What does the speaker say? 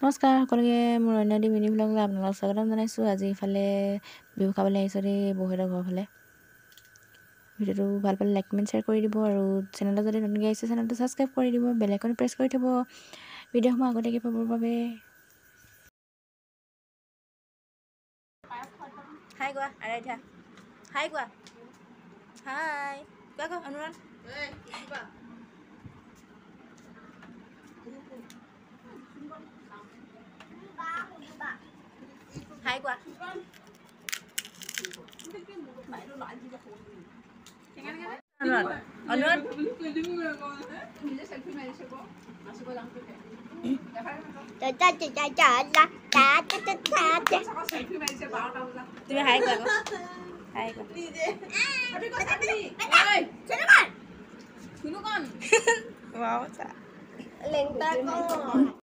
নমস্কাৰ সকলোকে মোৰ অন্য এটি মিনি ভ্লগলৈ আপোনালোকক স্বাগতম জনাইছোঁ। আজি ইফালে বিহু খাবলৈ আহিছোঁ দেই বহুতৰ ঘৰ ফালে। ভিডিঅ'টো ভাল পালে লাইক কমেণ্ট শ্বেয়াৰ কৰি দিব আৰু চেনেলটো যদি নতুনকৈ আহিছে চেনেলটো ছাবস্ক্ৰাইব কৰি দিব, বেল আইকন প্ৰেছ কৰি থ'ব ভিডিঅ'সমূহ আগতীয়াকৈ পাবৰ বাবে। হাই কোৱা আৰাধ্যা, হাই কোৱা, হাই কোৱা কোৱা অনুৰাণ, হাই কোৱা। অনুৰাণ তুমি হাই কোৱা, হাই কোৱা।